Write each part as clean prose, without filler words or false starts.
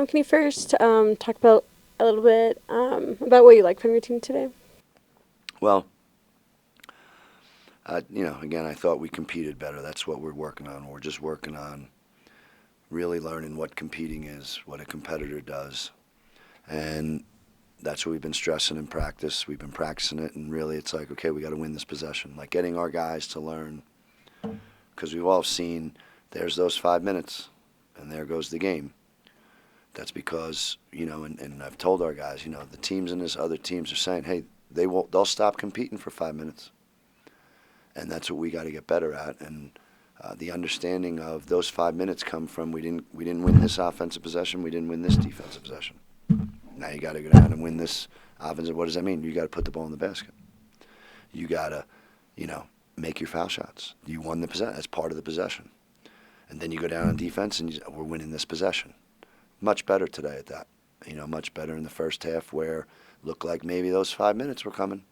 Can you first talk about a little bit about what you like from your team today? Well, again, I thought we competed better. That's what we're working on. We're just working on really learning what competing is, what a competitor does. And that's what we've been stressing in practice. We've been practicing it, and really it's like, okay, we got to win this possession. Like getting our guys to learn, because we've all seen there's those 5 minutes, and there goes the game. That's because, and I've told our guys, the teams in this other teams are saying, hey, they'll stop competing for 5 minutes. And that's what we got to get better at. And the understanding of those 5 minutes come from we didn't win this offensive possession, we didn't win this defensive possession. Now you got to go down and win this offensive. What does that mean? You got to put the ball in the basket. You got to, make your foul shots. You won the possession. That's part of the possession. And then you go down on defense and we're winning this possession. Much better today at that. Much better in the first half where it looked like maybe those 5 minutes were coming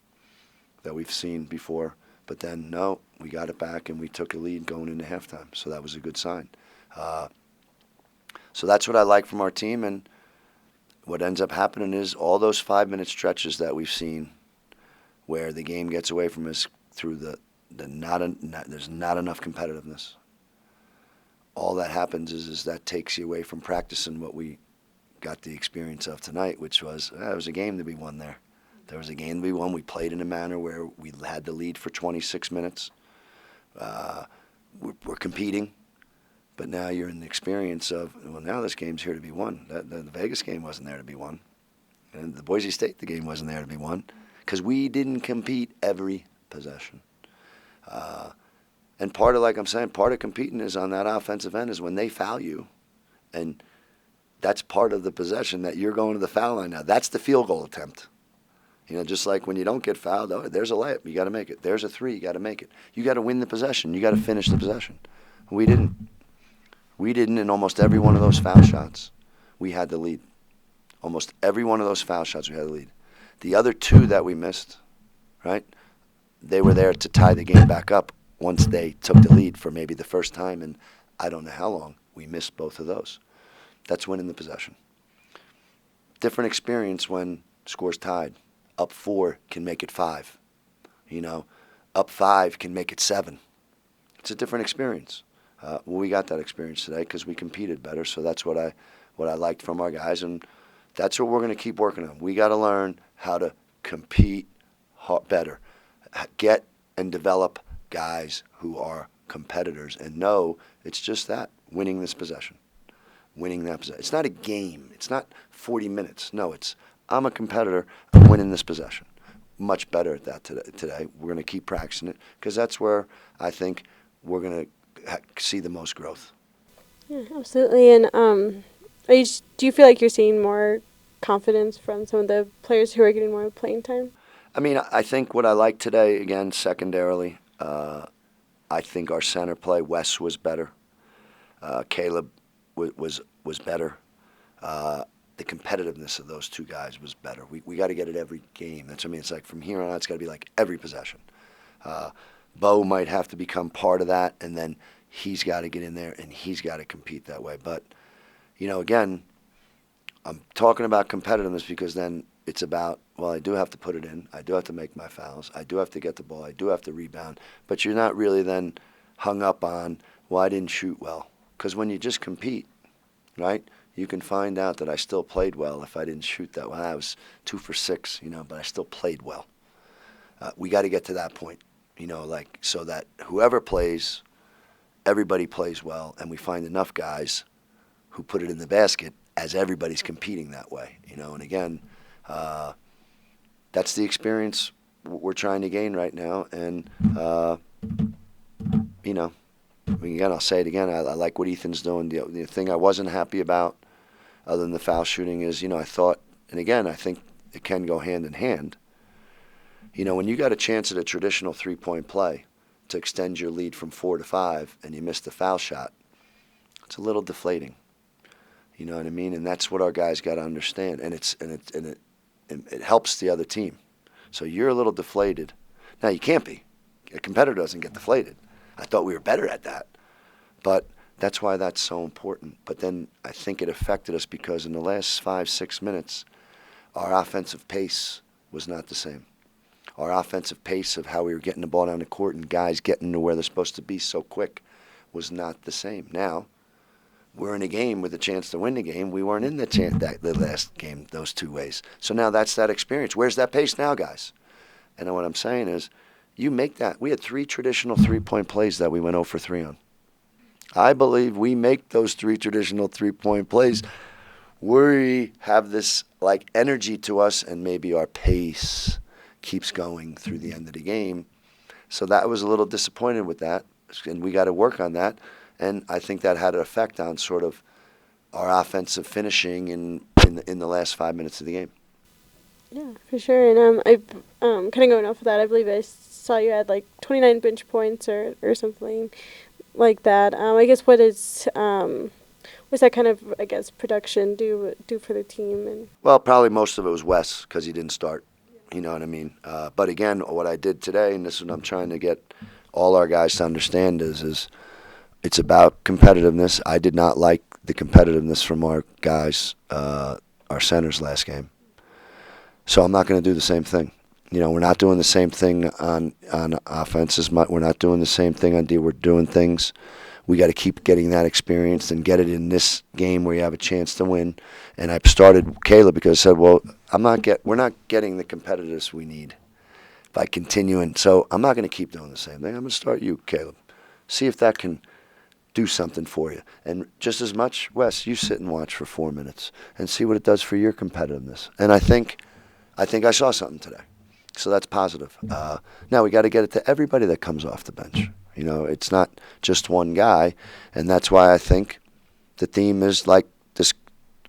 that we've seen before. But then, no, we got it back and we took a lead going into halftime. So that was a good sign. So that's what I like from our team. And what ends up happening is all those 5 minute stretches that we've seen where the game gets away from us through there's not enough competitiveness. All that happens is that takes you away from practicing what we got the experience of tonight, which was it was a game to be won there. There was a game to be won. We played in a manner where we had the lead for 26 minutes. We're competing, but now you're in the experience of, well, now this game's here to be won. The Vegas game wasn't there to be won. And the Boise State, the game wasn't there to be won because we didn't compete every possession. And part of, like I'm saying, part of competing is on that offensive end is when they foul you. And that's part of the possession that you're going to the foul line now. That's the field goal attempt. Just like when you don't get fouled, oh, there's a layup, you got to make it. There's a three, you got to make it. You got to win the possession. You got to finish the possession. We didn't. We didn't in almost every one of those foul shots. We had the lead. Almost every one of those foul shots, we had the lead. The other two that we missed, right, they were there to tie the game back up once they took the lead for maybe the first time in I don't know how long. We missed both of those. That's winning the possession. Different experience when scores tied. Up 4 can make it 5. Up 5 can make it 7. It's a different experience. We got that experience today because we competed better. So that's what I liked from our guys, and that's what we're going to keep working on. We got to learn how to compete better, get and develop guys who are competitors, and know it's just that winning this possession, winning that possession. It's not a game. It's not 40 minutes. No, it's I'm a competitor. I'm winning this possession. Much better at that today. We're going to keep practicing it because that's where I think we're going to see the most growth. Yeah, absolutely. And do you feel like you're seeing more confidence from some of the players who are getting more playing time? I mean, I think what I like today, again, secondarily, I think our center play, Wes, was better. Caleb was better. The competitiveness of those two guys was better. We got to get it every game. That's what I mean. It's like from here on out, it's got to be like every possession. Bo might have to become part of that, and then he's got to get in there and he's got to compete that way. But, again, I'm talking about competitiveness because then it's about, well, I do have to put it in. I do have to make my fouls. I do have to get the ball. I do have to rebound. But you're not really then hung up on, well, I didn't shoot well. Because when you just compete, right, you can find out that I still played well if I didn't shoot that well. I was 2 for 6, but I still played well. We got to get to that point, so that whoever plays, everybody plays well, and we find enough guys who put it in the basket as everybody's competing that way, And again, that's the experience we're trying to gain right now. And, again, I'll say it again. I like what Ethan's doing. The thing I wasn't happy about, other than the foul shooting, is, I thought, and again, I think it can go hand in hand. When you got a chance at a traditional three-point play to extend your lead from 4 to 5 and you miss the foul shot, it's a little deflating. You know what I mean? And that's what our guys got to understand. And it helps the other team. So you're a little deflated. Now, you can't be. A competitor doesn't get deflated. I thought we were better at that. But That's why that's so important. But then I think it affected us because in the last 5, 6 minutes, our offensive pace was not the same. Our offensive pace of how we were getting the ball down the court and guys getting to where they're supposed to be so quick was not the same. Now, we're in a game with a chance to win the game. We weren't in the last game those 2 ways. So now that's that experience. Where's that pace now, guys? And what I'm saying is, you make that. We had 3 traditional three-point plays that we went 0 for 3 on. I believe we make those 3 traditional three-point plays. We have this like energy to us, and maybe our pace keeps going through the end of the game. So that was a little disappointed with that, and we got to work on that. And I think that had an effect on sort of our offensive finishing in the last 5 minutes of the game. Yeah, for sure. And I kind of going off of that, I believe I saw you had like 29 bench points or something like that. I guess what's that kind of, I guess, production do for the team? And Well, probably most of it was Wes because he didn't start. You know what I mean? But again, what I did today, and this is what I'm trying to get all our guys to understand, is it's about competitiveness. I did not like the competitiveness from our guys, our centers last game. So I'm not going to do the same thing. You know, we're not doing the same thing on offense. We're not doing the same thing on D. We're doing things. We got to keep getting that experience and get it in this game where you have a chance to win. And I started Caleb because I said, well, we're not getting the competitiveness we need by continuing. So I'm not going to keep doing the same thing. I'm going to start you, Caleb. See if that can do something for you. And just as much, Wes, you sit and watch for 4 minutes and see what it does for your competitiveness. And I think I saw something today. So that's positive. Now we got to get it to everybody that comes off the bench. You know, it's not just one guy, and that's why I think the theme is like this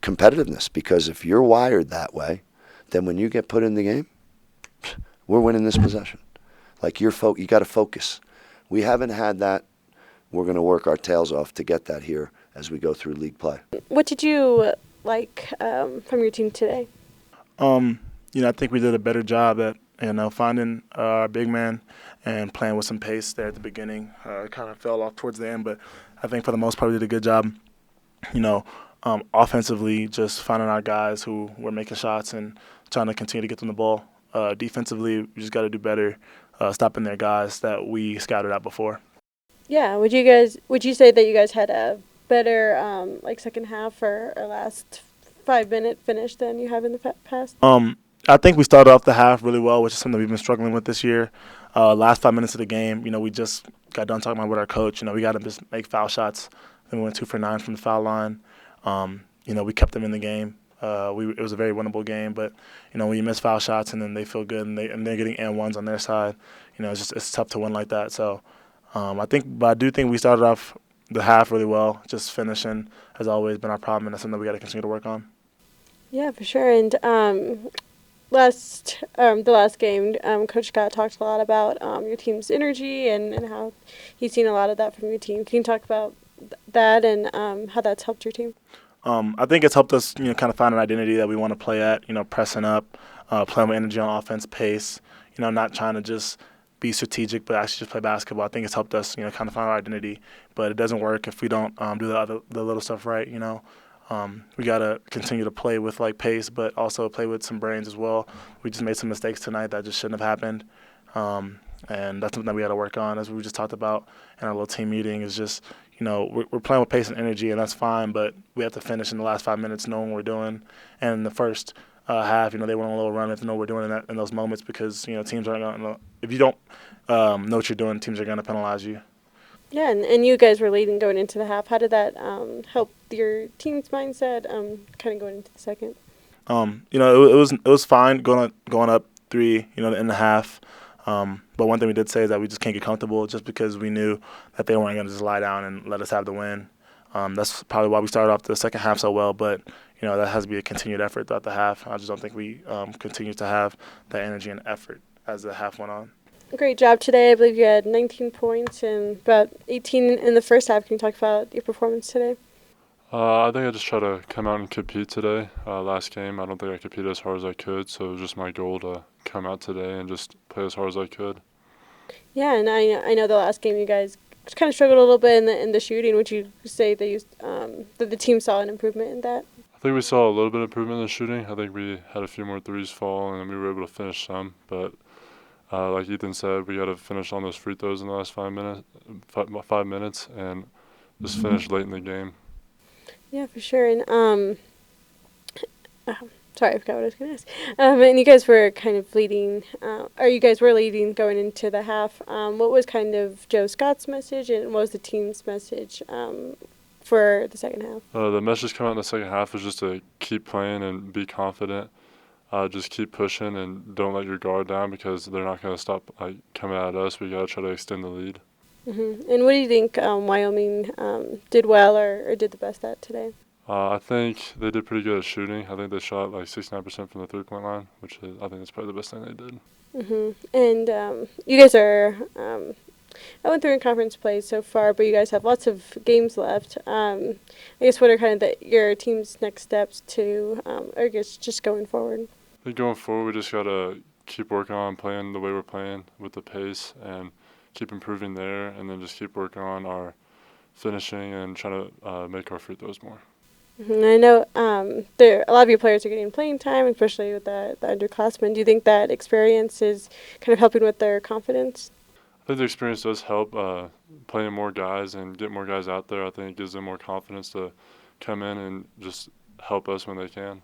competitiveness. Because if you're wired that way, then when you get put in the game, we're winning this possession. Like you got to focus. We haven't had that. We're going to work our tails off to get that here as we go through league play. what did you like from your team today? I think we did a better job at finding our big man and playing with some pace there at the beginning. It kind of fell off towards the end, but I think for the most part we did a good job. Offensively, just finding our guys who were making shots and trying to continue to get them the ball. Defensively, we just got to do better stopping their guys that we scouted out before. Yeah, would you say that you guys had a better second half or last 5-minute finish than you have in the past? I think we started off the half really well, which is something we've been struggling with this year. Last 5 minutes of the game, we just got done talking about with our coach. We got to just make foul shots. Then we went 2 for 9 from the foul line. We kept them in the game. It was a very winnable game, but when you miss foul shots and then they feel good and they're getting and-ones on their side, it's tough to win like that. So I do think we started off the half really well. Just finishing has always been our problem, and that's something we got to continue to work on. Yeah, for sure. And the last game, Coach Scott talked a lot about your team's energy and how he's seen a lot of that from your team. Can you talk about that and how that's helped your team? I think it's helped us, kind of find an identity that we want to play at. Pressing up, playing with energy on offense, pace. Not trying to just be strategic, but actually just play basketball. I think it's helped us, kind of find our identity. But it doesn't work if we don't do the little stuff right. We got to continue to play with pace, but also play with some brains as well. We just made some mistakes tonight that just shouldn't have happened. And that's something that we got to work on, as we just talked about in our little team meeting, is just, we're playing with pace and energy, and that's fine, but we have to finish in the last 5 minutes knowing what we're doing. And in the first half, they went on a little run. We have to know what we're doing in those moments because, teams aren't going to – if you don't know what you're doing, teams are going to penalize you. Yeah, and you guys were leading going into the half. How did that help your team's mindset kind of going into the second? It was fine going up 3, in the half. But one thing we did say is that we just can't get comfortable just because we knew that they weren't going to just lie down and let us have the win. That's probably why we started off the second half so well. But, that has to be a continued effort throughout the half. I just don't think we continue to have that energy and effort as the half went on. Great job today. I believe you had 19 points and about 18 in the first half. Can you talk about your performance today? I think I just tried to come out and compete today. Last game, I don't think I competed as hard as I could, so it was just my goal to come out today and just play as hard as I could. Yeah, and I know the last game you guys kind of struggled a little bit in the shooting. Would you say that that the team saw an improvement in that? I think we saw a little bit of improvement in the shooting. I think we had a few more threes fall, and we were able to finish some. But like Ethan said, we got to finish on those free throws in the last 5 minutes, and just finish late in the game. Yeah, for sure. And sorry, I forgot what I was going to ask. And you guys were kind of leading, or you guys were leading going into the half. What was kind of Joe Scott's message, and what was the team's message for the second half? The message coming out in the second half was just to keep playing and be confident. Just keep pushing and don't let your guard down because they're not going to stop coming at us. We got to try to extend the lead. Mm-hmm. And what do you think Wyoming did well or did the best at today? I think they did pretty good at shooting. I think they shot 69% from the three-point line, which I think that's probably the best thing they did. Mm-hmm. And you guys are 0-3 in conference play so far, but you guys have lots of games left. I guess what are kind of your team's next steps to, I guess, just going forward? I think going forward, we just got to keep working on playing the way we're playing with the pace and keep improving there, and then just keep working on our finishing and trying to make our free throws more. Mm-hmm. I know a lot of your players are getting playing time, especially with the underclassmen. Do you think that experience is kind of helping with their confidence? I think the experience does help playing more guys and get more guys out there. I think it gives them more confidence to come in and just help us when they can.